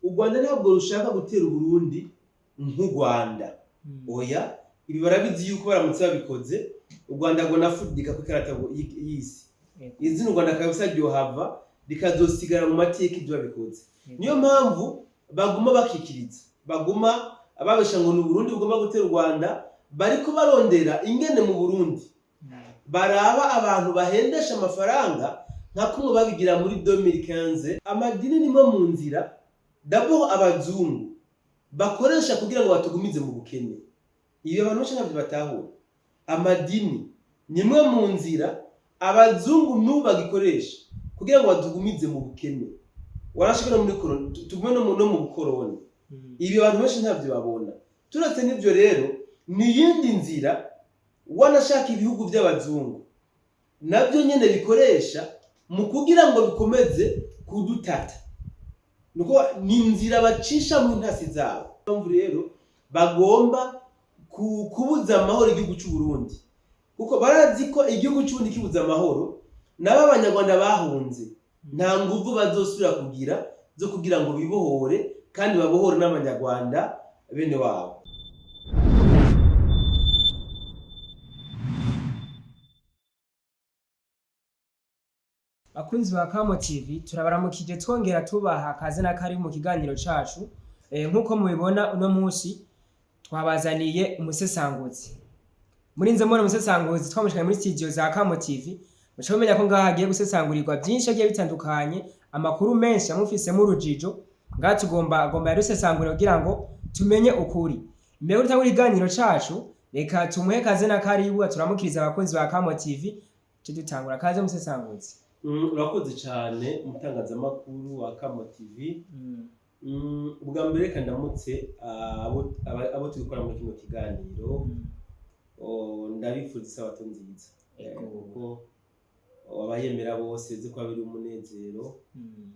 u Rwanda ntabwo rushaka gutera Burundi nk'u Rwanda. Oya, ibi barabizi yuko baramutse babikoze u Rwanda ngo nafudika ku karata y'isi. Izina u Rwanda kabisa ryohava rikazosigara mu mateka ibyo babikoze. Niyo mpamvu baguma bakikiriza, baguma ababesha ngo ni Burundi bugomba gutera u Rwanda, bariko barondera ingene mu Burundi baraba abantu bahendesha amafaranga nka kumwe babigira muri 2015. Amadini nimo mu nzira d'abord abazungu bakoresha kugira ngo batugumize mu bukene. Iyo abantu bashaka batahura amadini nimwe mu nzira abazungu n'ubu bagikoresha kugira ngo batugumize mu bukene. Warashika muri korona tugume no mu bukoroni. Ibi abantu benshi ntabyo babona. Turetse n'ibyo rero ni yindi nzira wanashaka ibihugu by'abazungu nabyo nyene bikoresha mu kugira ngo bikomeze kudutata. Nuko ni inzira bacisha mu ntasi zabo. Mpamvu rero bagomba kubuza amahoro igihugu cy'u Burundi, kuko barazi ko igihugu cy'ubundi kibuza amahoro naba abanyarwanda bahunze nta nguvu bazosubira kugira zo kugira ngo bibohore kandi babohore n'abanyarwanda bene wabo. Bakunzi ba Kamo TV turabaramukije twongera tubaha akaze n'akari mu kiganiro cacu. Nkuko mubibona uno munsi twabazaniye umusesanguzi. Murinze mbona umusesanguzi twamushikanye muri studio za Kamo TV. Mushobora kumenya ko ngaha hagiye gusesangurirwa byinshi agiye bitandukanye, amakuru menshi amufise mu rujijo. Ngaha tugomba yarusesangurira kugira ngo tumenye ukuri. Mbere yo gutangura ikiganiro cacu, reka tumuhe kaze n'akaribu turamukiriza abakunzi ba Kamo TV. Dutangura kaze umusesanguzi. Urakoze cyane umutangazamakuru wa Kamo TV. Ubwa mbere kandi ndamutse abo tubikora muri kino kiganiro. Ndabifuza isabato nziza. Kuko abayemera bose uzi ko abiri umunezero.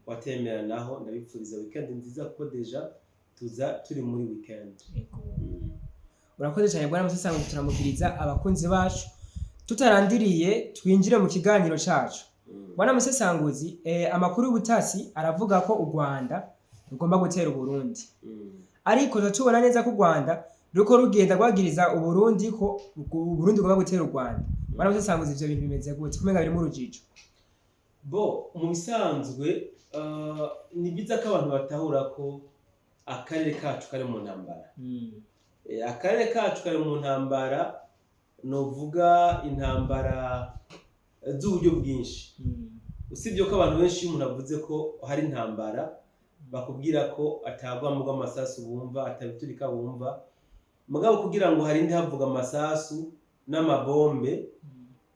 Watemera naho ndabifuriza weekend nziza kuko deja tuza turi muri weekend. Urakoze cyane bwana musesanguzi, turamukiriza abakunzi bacu. Tutarandiriye twinjire mu kiganiro cacu. Bwana musesanguzi, amakuru y'ubutasi aravuga ko u Rwanda rugomba gutera Burundi. Ariko tubona neza ko u Rwanda ruko rugenda rwagiriza u Burundi ko u Burundi rugomba gutera u Rwanda. Bwana musesanguzi, ivyo bintu bimeze gute? Kumenga biri mu rujijo. Mu bisanzwe ni biza ko abantu batahura ko akarere kacu kari mu ntambara. Akarere kacu kari mu ntambara, novuga intambara z'uburyo bwinshi. Usibye ko abantu benshi umuntu avuze ko hari intambara bakubwira ko atagwamo bw'amasasu bumva, atabiturika bumva. Mugabo kugira ngo hari indi havuga amasasu n'amabombe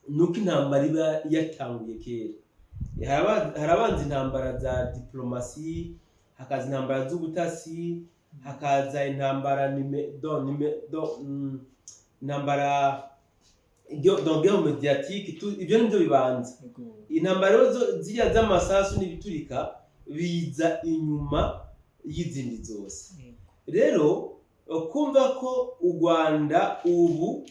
nuko intambara iba yatanguye kera. Harabanza intambara za diplomasi, hakaza intambara z'ubutasi, hakaza intambara intambara guerre médiatique. Ibyo nibyo bibanza. Intambara ziriya z'amasasu n'ibiturika biza inyuma y'izindi zose. Rero kumva ko u Rwanda ubu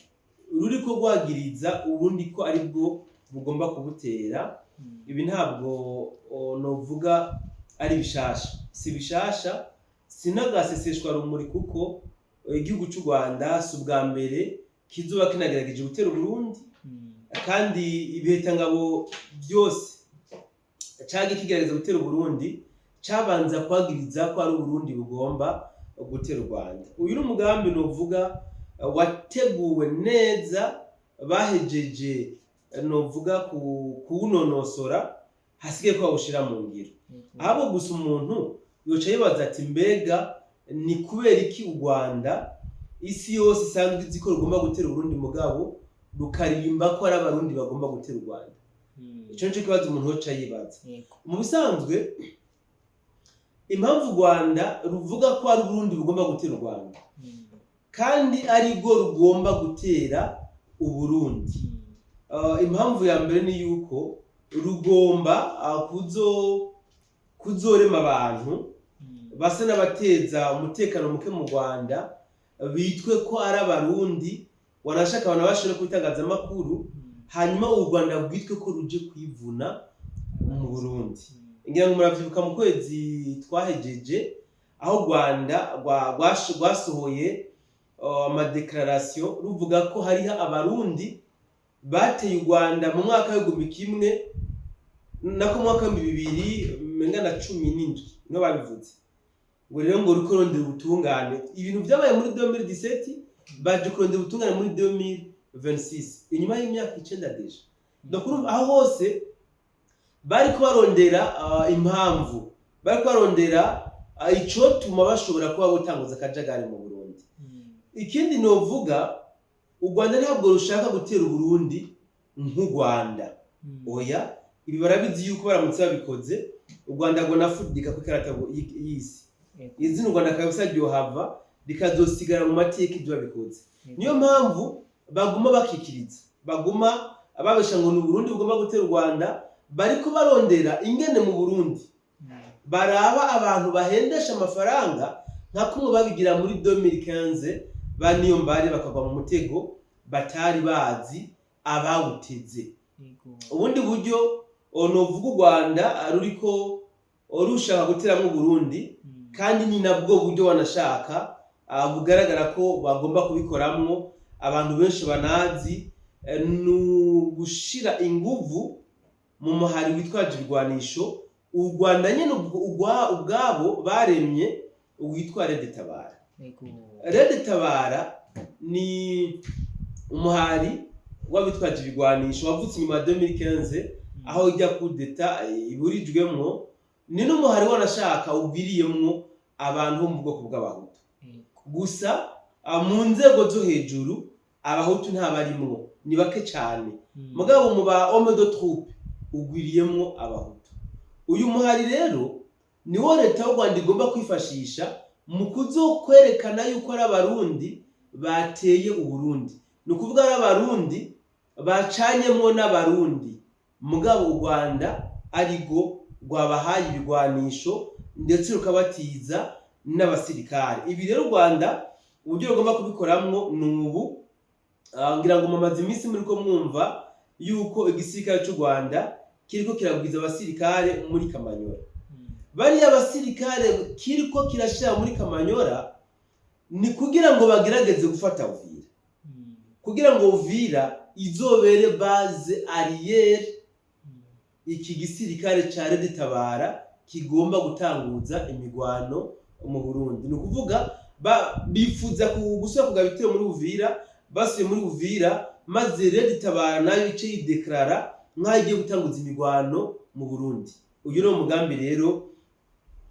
ruriko rwagiriza ubundi ko ari bwo bugomba kubutera, ibi ntabwo novuga ari bishasha. Si bishasha, sinagaseseshwa rumuri, kuko igihugu cy'u Rwanda si ubwa mbere kizuba kinagerageje gutera Burundi, kandi ibihitangabo byose cyagi kigerageza gutera Burundi cabanza kwagiriza ko ari Burundi bugomba gutera Rwanda. Uyu ni umugambi novuga wateguwe neza, bahejeje novuga kuwunonosora, hasigaye ko bawushira mu ngiro. Abo gusa umuntu yoca yibaza ati mbega ni kubera iki u Rwanda isi yose isanzwe izi ko rugomba gutera Burundi mugabo rukarimba ko ari abarundi bagomba gutera u Rwanda? Ico nico kibazo umuntu yoca yibaza. Mu bisanzwe impamvu u Rwanda ruvuga ko ari Burundi bugomba gutera u Rwanda kandi ari bwo rugomba gutera u Burundi, impamvu ya mbere ni yuko rugomba kuzorema abantu basa n'abateza umutekano muke mu Rwanda, bitwe ko ari abarundi, wanashaka abantu bashobora kwitangaza amakuru, hanyuma u Rwanda bwitwe ko ruje kwivuna mu Burundi. Ngira ngo muravyibuka mu kwezi twahejeje aho Rwanda rwasohoye amadeclaration ruvuga ko hariho abarundi bateye u Rwanda mu mwaka w'igihumbi kimwe nako mwaka wa 2017 no babivuze ngo rero ngo ruko rondera ubutungane ibintu byabaye muri 2017 baje kurondera ubutungane muri 2026 inyuma y'imyaka 9 deje donc aho hose bari kubarondera impamvu bari kubarondera ico tuma bashobora kuba gutanguza akajagari mu Burundi. Ikindi novuga u Rwanda ntabwo rushaka gutera u Burundi nk'u Rwanda oya ibi barabizi yuko baramutse babikoze u Rwanda ngo nafudika ku karata y'isi izina u Rwanda kabisa ryohava rikazosigara mu mateka ibyo babikoze niyo mpamvu baguma bakikiriza baguma ababesha ngo ni Burundi bugomba gutera u Rwanda bariko barondera ingene mu Burundi baraba abantu bahendesha amafaranga nka kumwe babigira muri 2015 baniyo mbari bakagwa mu mutego batari bazi abawuteze ubundi buryo novuga u Rwanda ruriko rushaka gutera mu Burundi kandi ni nabwo buryo wanashaka bugaragara ko bagomba kubikoramwo abantu benshi banazi nugushira inguvu mu muhari witwaje ibigwanisho u Rwanda nyene ubwabo baremye witwa Red Tabara. Red Tabara ni umuhari wabitwaje ibigwanisho wavutse nyuma ya 2015 aho ijya kudeta iburijwemwo ni n'umuhari wanashaka ubwiriyemwo abantu bo mu bwoko bw'abahutu gusa mu nzego zo hejuru abahutu ntabarimwo ni bake cyane mugabo mu ba homme de troupe ugwiriyemwo abahutu uyu muhari rero niwo leta y'u Rwanda igomba kwifashisha mu kuzokwerekana yuko ari abarundi bateye u Burundi ni ukuvuga ari abarundi bacanyemwo n'abarundi mugabo u Rwanda arigo rwabahaye ibigwanisho ndetse rukabatiza n'abasirikare ibi rero u Rwanda uburyo rugomba kubikoramwo nubu ngira ngo mamaze iminsi muri ko mwumva yuko igisirikare cy'u Rwanda kiriko kiragwiza abasirikare muri Kamanyora bari abasirikare kiriko kirashira muri Kamanyora ni kugira ngo bagerageze gufata Uvira kugira ngo Uvira izobere base arrière iki gisirikare ca Red Tabara kigomba gutanguza imigwano mu Burundi ni ukuvuga bifuza gusubira kugabitira muri Uvira basuye muri Uvira maze Red Tabara nayo ice yideklara nk'agiye gutanguza imigwano mu Burundi uyu no mugambi rero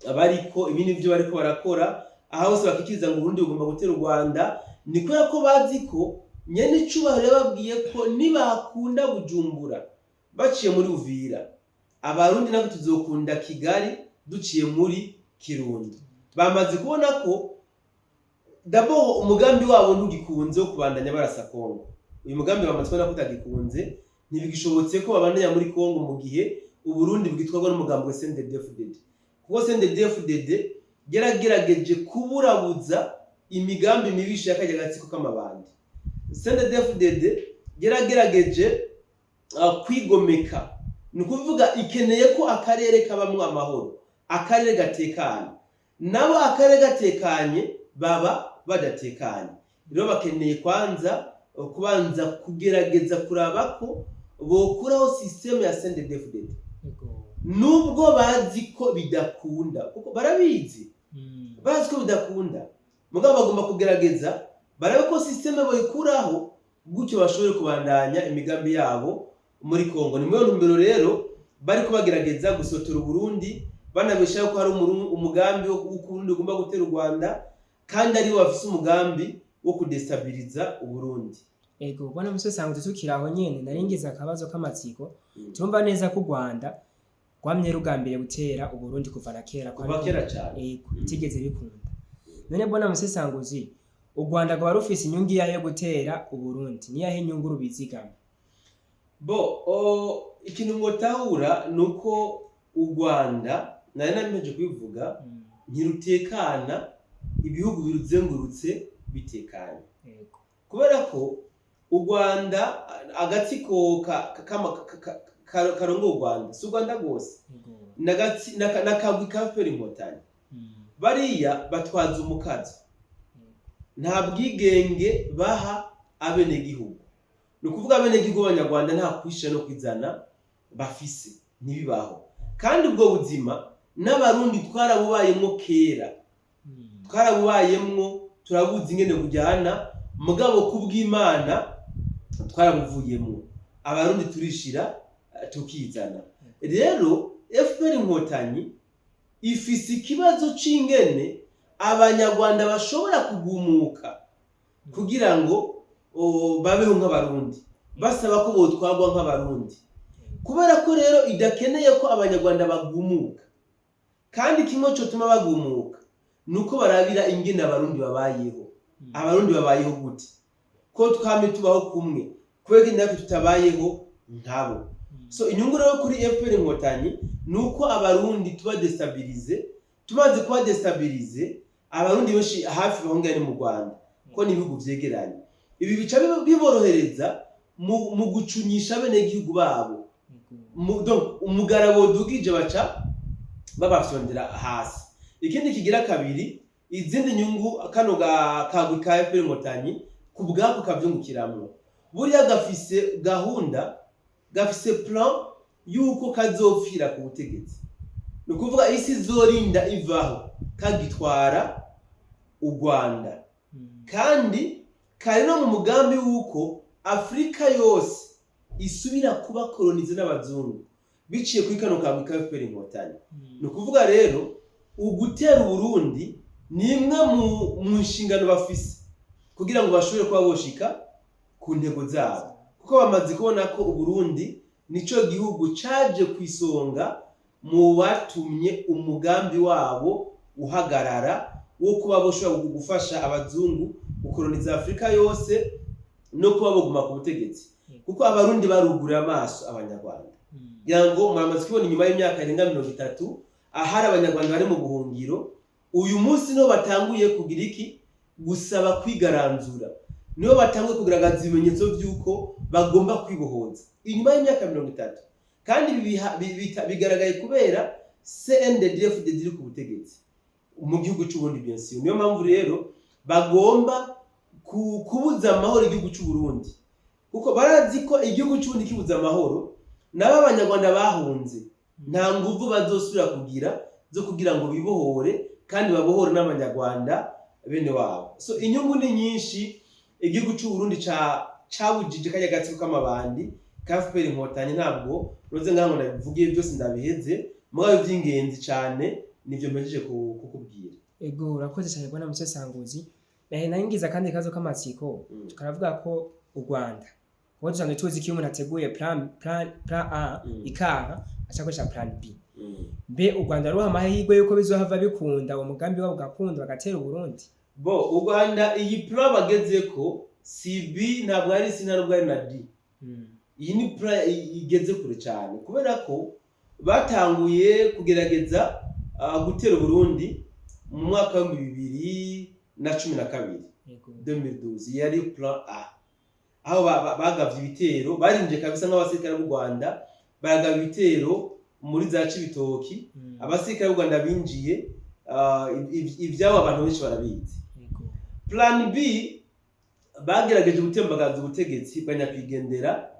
abariko ibindi byo bariko barakora aho hose bakikiriza ngo Burundi bugomba gutera u Rwanda niko yako bazi ko nyene icubahiro babwiye ko nibakunda Bujumbura baciye muri Uvira abarundi nako tuzokunda Kigali duciye muri Kirundo bamaze kubona ko d'abord umugambi wabo ntugikunze wo kubandanya barasa Kongo uyu mugambi bamaze kubona ko utagikunze ntibigishobotse ko babandanya muri Kongo mu gihe u Burundi bwitwarwa n'umugambi wa CNDD-FDD kuko CNDD-FDD geragerageje kuburabuza imigambi mibisha yakajya gatsiko k'amabandi CNDD-FDD geragerageje kwigomeka ni kuvuga ikeneye ko akarere kabamwe amahoro akarere gatekanye nabo akarere gatekanye baba badatekanye rero bakeneye kubanza kugerageza kuraba ko bokuraho system ya CNDD-FDD nubwo bazi ko bidakunda kuko barabizi bazi ko bidakunda mugabo bagomba kugerageza barabe ko system boyikuraho gutyo bashobore kubandanya imigambi yabo muri Kongo ni mwe ntumbero rero bari kubagerageza gusotora Burundi banabesha ko hari umugambi wo Burundi ugomba gutera u Rwanda kandi ari bafise umugambi wo kudestabiliza u Burundi. Ego bwana Musesanguzi tukiraho nyene naringeze akabazo k'amatsiko turumva neza ko u Rwanda gwamye rugambire gutera u Burundi kuva na kera kuva kera cyane ego bitigeze bikunda none bwana Musesanguzi u Rwanda gwa rufise inyungu yahe gutera u Burundi ni yahe inyungu rubizigama ikintu ngotahura nuko u Rwanda nari nameje kwivuga ntirutekana ibihugu biruzengurutse bitekanye kubera ko u Rwanda agatsiko karongo u Rwanda si u Rwanda gose nakagwi ka FPR Inkotanyi bariya batwaza umukazo, nta bwigenge baha abenegihugu. Ni ukuvuga abenegihugu b'Abanyarwanda nta kwishyira no kwizana bafise, ntibibaho. Kandi ubwo buzima n'abarundi twarabubayemwo kera, twarabubayemwo, turabuzi ingene bujyana, mugabo kubw'Imana twarabuvuyemwo, abarundi turishira tukizana. Rero FPR Inkotanyi ifise ikibazo c'ingene Abanyarwanda bashobora kugumuka kugira ngo babeho nk'abarundi, basaba ko botwagwa nk'abarundi. Kubera ko rero idakeneye ko Abanyarwanda bagumuka, kandi kimwe cyo tuma bagumuka nuko barabira ingene abarundi babayeho. Abarundi babayeho gute? Ko twame tubaho kumwe, kubera indake tutabayeho nkabo. So inyungu rero kuri FPR Inkotanyi nuko abarundi tuba destabilize, tumaze kuba destabilize abarundi benshi hafi bahongera mu Rwanda ko nibihugu vyegeranye. Ibi bica biborohereza mu gucunyisha bene igihugu babo. Donc umugarabo dugije baca babafyondera hasi. Ikindi kigira kabiri, izindi nyungu kano kagwi ka FPR Inkotanyi kubwako kavyungukiramwo. Buriya gafise gahunda, gafise plan yuko kazopfira ku butegetsi. Ni ukuvuga isi zorinda ivaho kagitwara u Rwanda. Kandi kari no mu mugambi wuko Afrika yose isubira kuba kolonize n'abazungu biciye kuri kano kagwi ka FPR Inkotanyi. Ni ukuvuga rero ugutera Burundi ni imwe mu nshingano bafise kugira ngo bashobore kuba boshika ku ntego zabo, kuko bamaze kubona ko Burundi nico gihugu caje kwisonga mu batumye umugambi wabo uhagarara wo kuba boshobora gufasha abazungu gukoloniza Afrika yose no kuba boguma ku butegetsi. Kuko abarundi barugurira amaso Abanyarwanda, yango muramaze kubona inyuma y'imyaka irenga 30 ahari Abanyarwanda bari mu buhungiro, uyu munsi no batanguye kugira iki gusaba kwigaranzura, niyo batanguye kugaragaza ibimenyetso by'uko bagomba kwibohoza inyuma y'imyaka 30. Kandi bigaragaye kubera CNDD-FDD diri ku butegetsi mu gihugu cy'u Burundi bien sûr. Niyo mpamvu rero bagomba kubuza amahoro igihugu cy'u Burundi, kuko barazi ko igihugu cy'u Burundi kibuza amahoro nabo Abanyarwanda bahunze nta nguvu bazosubira kugira zo kugira ngo bibohore kandi babohore n'Abanyarwanda bene wabo. So inyungu ni nyinshi. Igihugu cy'u Burundi cabujije kajya gatsiko k'amabandi ka FPR Inkotanyi, ntabwo roze ngango ndabivugiye byose ndabiheze, mugabo by'ingenzi cyane nivyo mpejeje kukubwira. Ego urakoze cyane bwana Musesanguzi. Nangiza kandi kazo k'amatsiko, tukaravuga ko u Rwanda ngo tusanzwe tuzi ko umuntu ateguye plan A ikanka acakoresha plan B. Be u Rwanda ruha amahirwe yuko bizohava bikunda uwo mugambi wabo gakunda bagatera Burundi. Bo u Rwanda iyi plan bagezeko CB ntabwo ari C ntabwo ari na D. Iyi ni plan igeze kure cyane kubera ko batanguye kugerageza gutera Burundi mu mwaka wa 2012. 2012 yari plan A. Aho bagavye ibitero, barinje kabisa nk'abasirikare b'u Rwanda, bagavye ibitero muri za Cibitoki. Abasirikare b'u Rwanda binjiye, ivyabo abantu benshi barabizi. Plan B bagerageje gutembagaza ubutegetsi banyakwigendera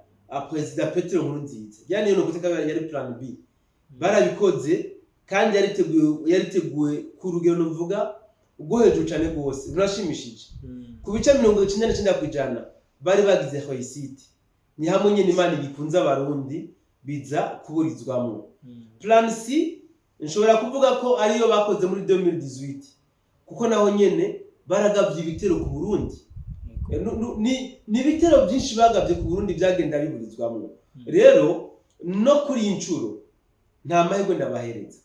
President Petero Nkurunziza. Yani no guteka yari plan B. Barabikoze kandi yariteguye ku rugero novuga ubwo hejuru cyane rwose, rurashimishije. Ku bice 99% bari bagize hoisite. Ni hamwe nyene Imana igikunze abarundi biza kuburizwamo. Plan C nshobora kuvuga ko ariyo bakoze muri 2018, kuko naho nyene baragavye ibitero ku Burundi. Ni bitero byinshi bagavye ku Burundi byagenda biburizwamo. Rero no kuri incuro nta mahirwe ndabahereza.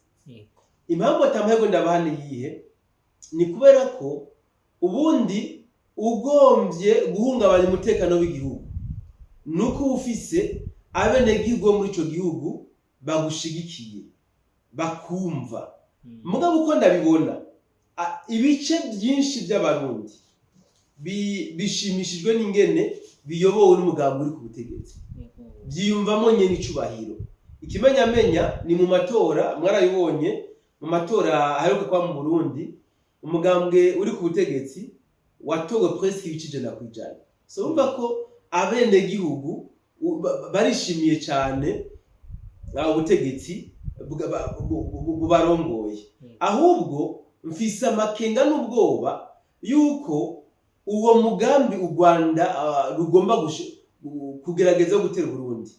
Impamvu atamahirwe ndabahane yihe ni kubera ko ubundi ugombye guhungabanya umutekano w'igihugu nuko ufise abenegihugu muri ico gihugu bagushigikiye bakumva. Mugabo uko ndabibona ibice byinshi by'abarundi bishimishijwe n'ingene biyobowe n'umugambi uri ku butegetsi, byiyumvamo nyene icubahiro. Ikimenyamenya ni mu matora, mwarayibonye mu matora aheruka kwa mu Burundi umugambwe uri ku butegetsi watowe presque ibice 100%. So urumva ko abene gihugu barishimiye cyane ubutegetsi bubarongoye. Ahubwo mfise amakenga n'ubwoba yuko uwo mugambi u Rwanda rugomba kugerageza gutera Burundi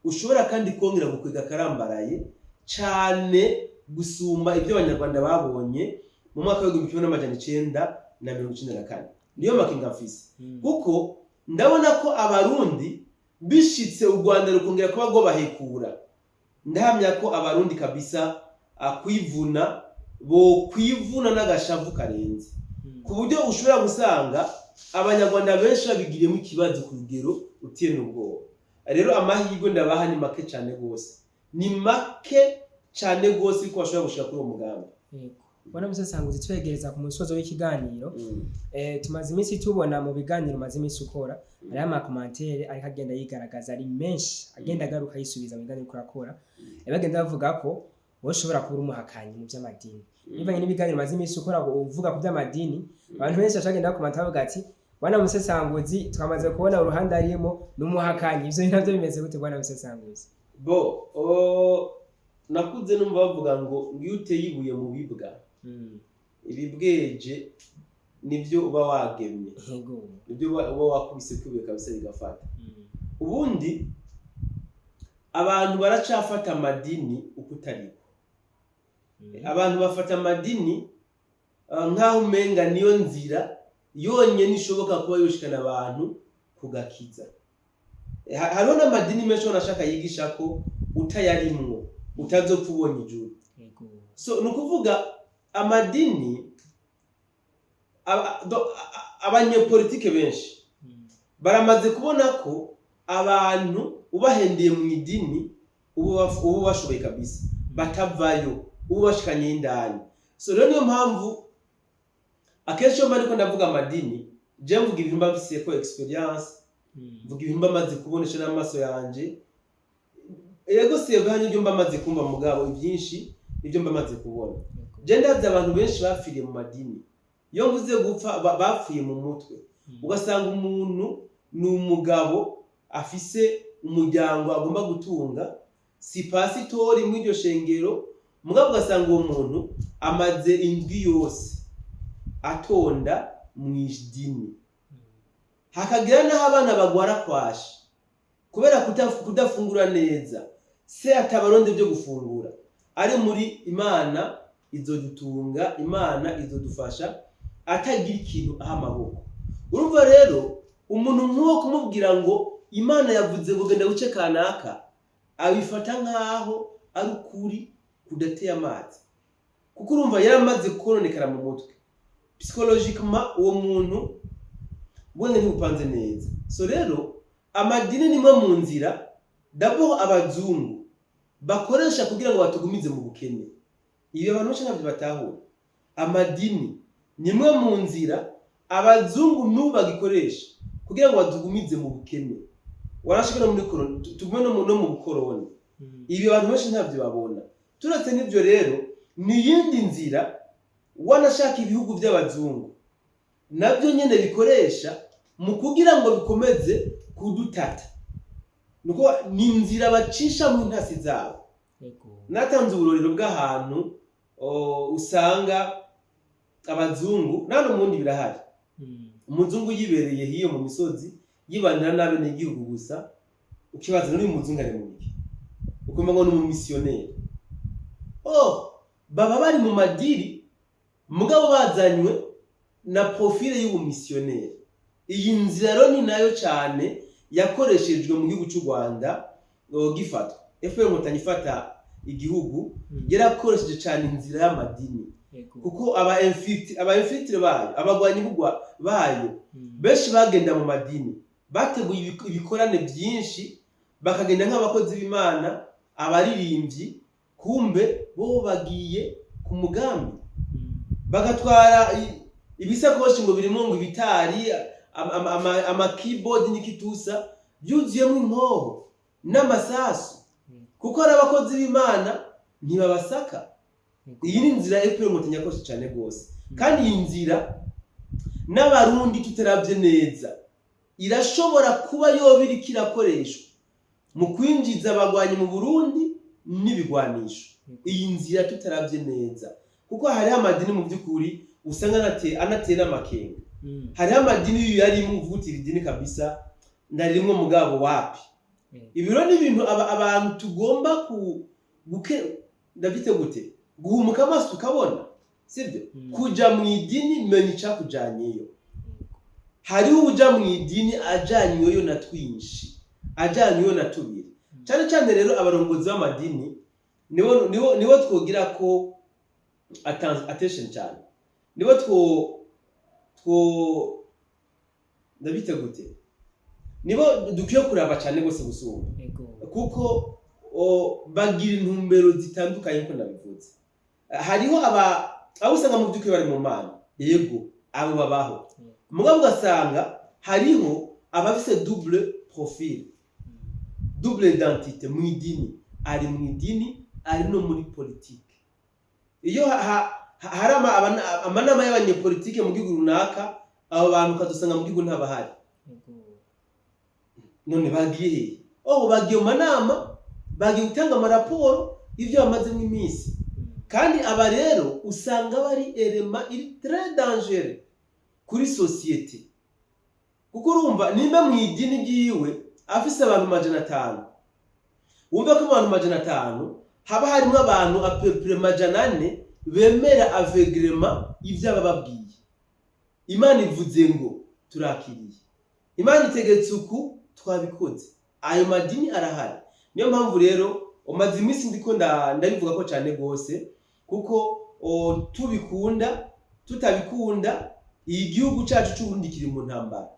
ushobora kandi kongera gukwega karambaraye cyane gusumba ibyo abanyarwanda babonye mu mwaka wa 1994. Niyo makenga mfise kuko ndabona ko abarundi bishitse u Rwanda rukongera kuba go bahekura. Ndahamya ko abarundi kabisa kwivuna n'agashavu karenze ku buryo ushobora gusanga abanyarwanda benshi babigiriyemo ikibazo ku rugero utiye n'ubwoba. Rero amahirwe ndabaha ni make cyane gose, ni make cyane gose ko bashobora gushika kuri uwo mugambi. Bona musesanguzi twegereza ku musozo w'ikiganiro. Tumaze iminsi tubona mu biganiro maze iminsi ukora ari ama commentaire ariko agenda yigaragaza ari menshi, agenda agaruka yisubiza mu biganiro kurakora. Bagenda bavuga ko woshobora kuba umuhakanyi mu by'amadini. Nibanye n'ibiganiro maze iminsi ukora uvuga ku by'amadini, abantu benshi bashagenda bakomanta bavuga ati bwana musesanguzi twamaze kubona uruhande arimo n'umuhakanyi. Ivyo navyo bimeze gute bwana musesanguzi? Nakuze numva bavuga ngo ngiyute yibuye mu bibwa. Ibibweje nivyo uba wagemye. Nivyo uba wakubise kubika kabisa bigafata. Ubundi abantu baracafata amadini ukutariko. Abantu bafata amadini nkaho umenga niyo nzira yonye nishoboka kuba yoshikana abantu kugakiza. Hariho n'amadini menshi nashaka yigisha ko utayarimwo utazopfa ubonye ijuru. So nukuvuga amadini abanyepolitike benshi baramaze kubona ko abantu ubahendeye mu idini ubu bashoboye kabisa batavayo ubu bashikanye indani. So rero niyo mpamvu akenshi yo mariko ndavuga amadini je mvuga ibintu mbafisiye ko experience, mvuga ibintu mbamaze kubonesha n'amaso yanje. Yego sebe hanye ibyo mbamaze kumva mugabo ibyinshi ibyo mbamaze kubona. Je ndaza abantu benshi bafiriye mu madini. Yo mvuze gupfa bapfuye mu mutwe. Ugasanga umuntu ni umugabo afise umuryango agomba gutunga, si pasitori mu iryo shengero, mugabo ugasanga uwo muntu amaze indwi yose atonda mu idini. Hakagira naho abana bagwara kwashi kubera kudafungura neza, se atabaronde byo gufungura. Ari muri Imana izodutunga, Imana izodufasha, atagira ikintu aha amaboko. Urumva rero umuntu nk'uwo kumubwira ngo Imana yavuze ngo genda guce kanaka, abifata nkaho ari ukuri kudateye amazi. Kuko urumva yaramaze kononekara mu mutwe. Psychologiquement uwo muntu bwenge ntibupanze neza. So rero amadini nimwe mu nzira d'abord abazungu bakoresha kugira ngo batugumize mu bukene. Iyo abantu benshi ntabyo batahura. Amadini nimwe mu nzira abazungu n'ubagikoresha kugira ngo batugumize mu bukene. Warashikana muri korona tugume no mu bukoroni. Ibi abantu benshi ntabyo babona. Turetse n'ibyo rero ni yindi nzira wanashaka ibihugu by'abazungu nabyo nyene bikoresha mu kugira ngo bikomeze kudutata. Nuko ni inzira bacisha mu ntasi zabo. Natanze uburorero bw'ahantu usanga abazungu nano mundi birahari. Umuzungu yibereye hiyo mu misozi yibanira nabe n'igihugu gusa, ukibaza n'uyu muzungu ari mu biki, ukumva ngo ni umumissionnaire. Baba bari mu madiri mugabo bazanywe na profile y'ubumissionnaire. Iyi nzira rero ni nayo cyane yakoreshejwe mu gihugu cy'u Rwanda gifatwa. FPR mutanyifata igihugu yarakoresheje cyane inzira y'amadini. Kuko aba infiltre bayo, abagwanyi bugwa bayo benshi bagenda mu madini, bateguye ibikorane byinshi, bakagenda nk'abakozi b'Imana, abaririmbyi, kumbe bo bagiye ku mugambi. Bagatwara ibisakoshi ngo birimo ngo ibitari ama keyboard n'ikitusa byuzuyemo inkoho n'amasasu. Kuko ari abakozi b'Imana ntibabasaka. iyi ni inzira FPR Inkotanyi yakoze cyane gose kandi iyi nzira n'abarundi tutaravye neza irashobora kuba yobiri kirakoreshwa mu kwinjiza abagwanyi mu Burundi n'ibigwanisho. Iyi nzira tutaravye neza kuko hari amadini mu byukuri usanga anatera amakenga. Hari amadini yari mu vutira idini kabisa ndarimwe mugabo wapi. Ibiro ni ibintu abantu tugomba ndabite gute guhumuka amaso tukabona sibyo kuja mu idini menya icakujanyeyo. Hari uja mu idini ajanyweyo na twinshi ajanyweyo na tubiri cyane cyane rero abarongozi b'amadini nibo twogira ko attention cyane nibo ndabite gute nibo dukwiye kuraba cyane gose gusumba kuko bagira intumbero zitandukanye ko nabivuze. Hariho abo usanga mu byukuri bari mu mana yego abo babaho mugabo ugasanga hariho abafise double profil double identité mu idini ari mu idini ari no muri politique. Iyo hari amanama y'abanyepolitike mu gihugu runaka abo bantu kadusanga mu gihugu ntabahari none bagiye bagiye mu manama bagiye gutanga amaraporo ivyo bamaze mu iminsi kandi aba rero usanga bari element iri très dangereux kuri société kuko urumva nimba mu idini giyiwe afise abantu 500 wumva ko abantu 500 haba harimo abantu apepre 400 bemera aveuglement ivyo abababwiye. Imana ivuze ngo turakiriye, Imana itegetse uku twabikoze, ayo madini arahari. Niyo mpamvu rero umaze iminsi ndiko ndabivuga ko cyane gose kuko tubikunda tutabikunda igihugu cyacu cy'Uburundi kiri mu ntambara.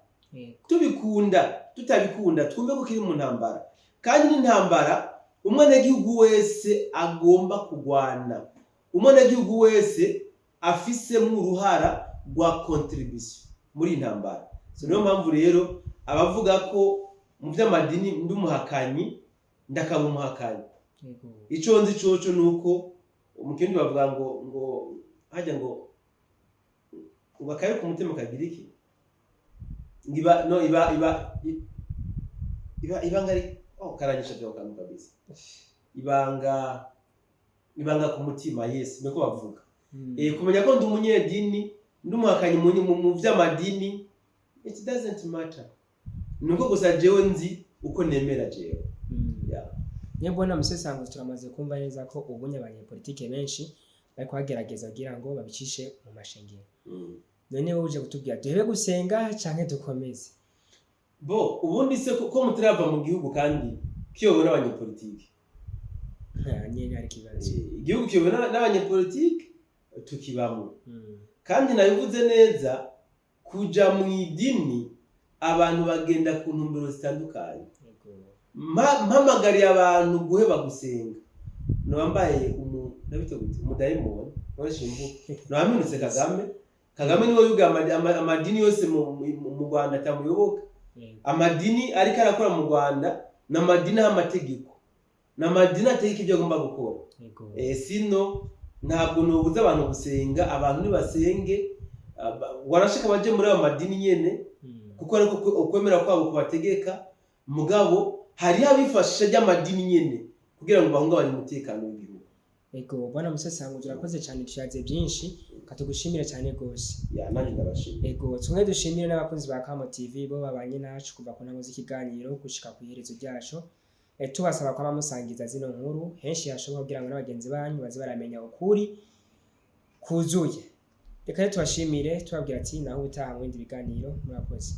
Tubikunda tutabikunda twumve ko kiri mu ntambara kandi n'intambara umwenegihugu wese agomba kugwana, umwenegihugu wese afise mu ruhara rwa contribution muri intambara. Niyo mpamvu rero abavuga ko mu by'amadini ndumuhakanyi ndakaba umuhakanyi. Ico nzi coco nuko umukindi bavuga ngo hajya ngo ubakaye ku mutima kagira iki ibanga ari karanyisha byo kantu kabisa ibanga ku mutima. Yes niko bavuga kumenya ko ndi umunyedini ndumuhakanyi mu by'amadini it doesn't matter nuko gusa jewe nzi uko nemera jewe. Nyebona Musesanguzi turamaze kumva neza ko ubunye abanyepolitike benshi bari kwagerageza kugira ngo babicishe mu mashengero. None wowe uje kutubwira duhebe gusenga canke dukomeze? Ubundi se ko mutirava mu gihugu kandi kiyobora abanyepolitike. Nyene ari kibazo. Igihugu kiyobora n'abanyepolitike tukibamo. Kandi nabivuze neza kuja mu idini abantu bagenda ku ntumbero zitandukanye. Mpamagariye abantu guheba gusenga nabambaye umudayimoni washimbu naminutse Kagame niwe yuga amadini yose mu Rwanda atamuyoboka. Amadini ariko arakora mu Rwanda n'amadini y'amategeko n'amadini ategeka ibyo agomba gukora. Sino ntabwo nobuza abantu gusenga, abantu nibasenge warashika baje muri aba madini nyene kuko ariko ukwemera kwabo kubategeka mugabo hari abifashisha ry'amadini nyene kugira ngo bahungabanye umutekano w'igihugu. Bwana Musesanguzi urakoze cyane tushaze byinshi katugushimira cyane gose. Nanjye ndabashimira. Tumwe dushimire n'abakozi ba Kamo TV bo babanye nacu kuva ku ntango z'ikiganiro gushika ku iherezo ryacu. Tubasaba kwa bamusangiza zino nkuru henshi yashoboka kugira ngo n'abagenzi banyu baze baramenya ukuri kuzuye. Reka tubashimire tubabwira ati naho utaha mu bindi biganiro murakoze.